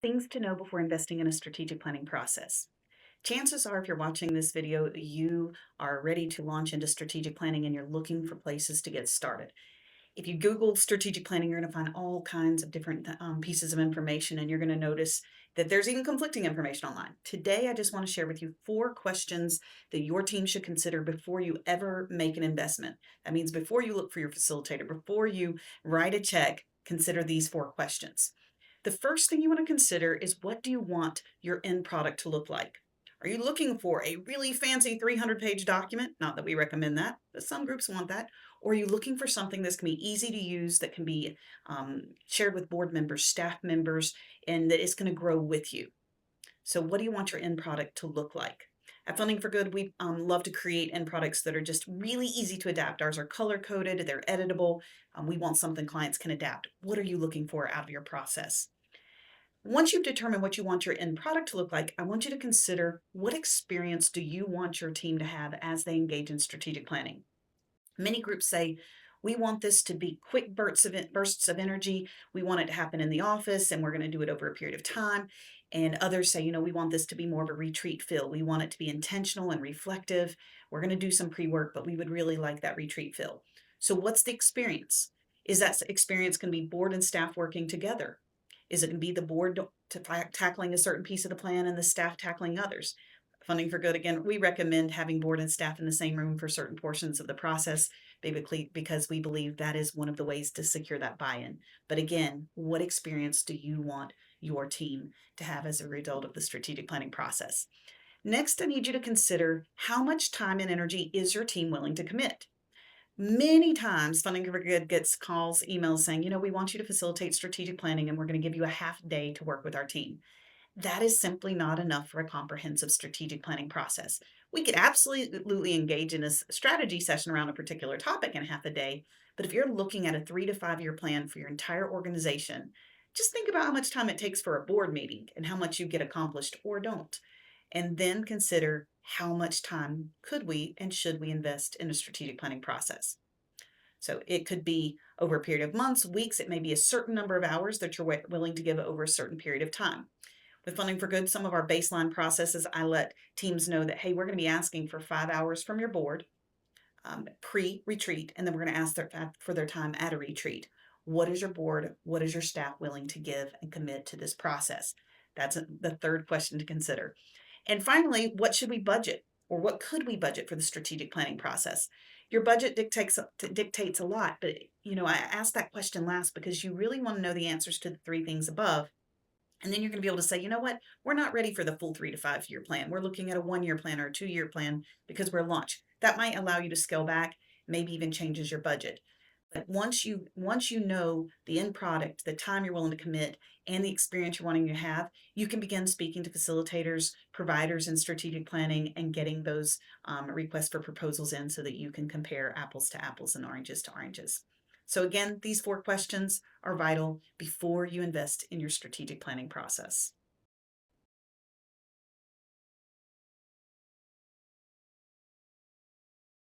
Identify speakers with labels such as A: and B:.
A: Things to know before investing in a strategic planning process. Chances are, if you're watching this video, you are ready to launch into strategic planning and you're looking for places to get started. If you Google strategic planning, you're going to find all kinds of different pieces of information, and you're going to notice that there's even conflicting information online. Today, I just want to share with you 4 questions that your team should consider before you ever make an investment. That means before you look for your facilitator, before you write a check, consider these 4 questions. The first thing you want to consider is, what do you want your end product to look like? Are you looking for a really fancy 300-page document? Not that we recommend that, but some groups want that. Or are you looking for something that's going to be easy to use, that can be shared with board members, staff members, and that is going to grow with you? So what do you want your end product to look like? At Funding for Good, we love to create end products that are just really easy to adapt. Ours are color coded, they're editable. We want something clients can adapt. What are you looking for out of your process? Once you've determined what you want your end product to look like, I want you to consider, what experience do you want your team to have as they engage in strategic planning? Many groups say, we want this to be quick bursts of energy. We want it to happen in the office, and we're going to do it over a period of time. And others say, we want this to be more of a retreat feel. We want it to be intentional and reflective. We're going to do some pre-work, but we would really like that retreat feel. So what's the experience? Is that experience going to be board and staff working together? Is it going to be the board tackling a certain piece of the plan and the staff tackling others? Funding for Good, again, we recommend having board and staff in the same room for certain portions of the process, basically because we believe that is one of the ways to secure that buy-in. But again, what experience do you want your team to have as a result of the strategic planning process? Next, I need you to consider, how much time and energy is your team willing to commit? Many times, Funding for Good gets calls, emails saying, we want you to facilitate strategic planning, and we're going to give you a half day to work with our team. That is simply not enough for a comprehensive strategic planning process. We could absolutely engage in a strategy session around a particular topic in half a day, but if you're looking at a 3 to 5 year plan for your entire organization, just think about how much time it takes for a board meeting and how much you get accomplished or don't. And then consider, how much time could we and should we invest in a strategic planning process? So it could be over a period of months, weeks. It may be a certain number of hours that you're willing to give over a certain period of time. With Funding for Good, some of our baseline processes, I let teams know that, hey, we're going to be asking for 5 hours from your board pre-retreat, and then we're going to ask for their time at a retreat. What is your board, what is your staff willing to give and commit to this process? That's the third question to consider. And finally, what should we budget, or what could we budget for the strategic planning process? Your budget dictates a lot, but I asked that question last because you really want to know the answers to the 3 things above. And then you're going to be able to say, what, we're not ready for the full 3 to 5 year plan. We're looking at a 1 year plan or a 2 year plan because we're launch. That might allow you to scale back, maybe even changes your budget. But once you know the end product, the time you're willing to commit, and the experience you're wanting to have, you can begin speaking to facilitators, providers in strategic planning, and getting those requests for proposals in, so that you can compare apples to apples and oranges to oranges. So again, these 4 questions are vital before you invest in your strategic planning process.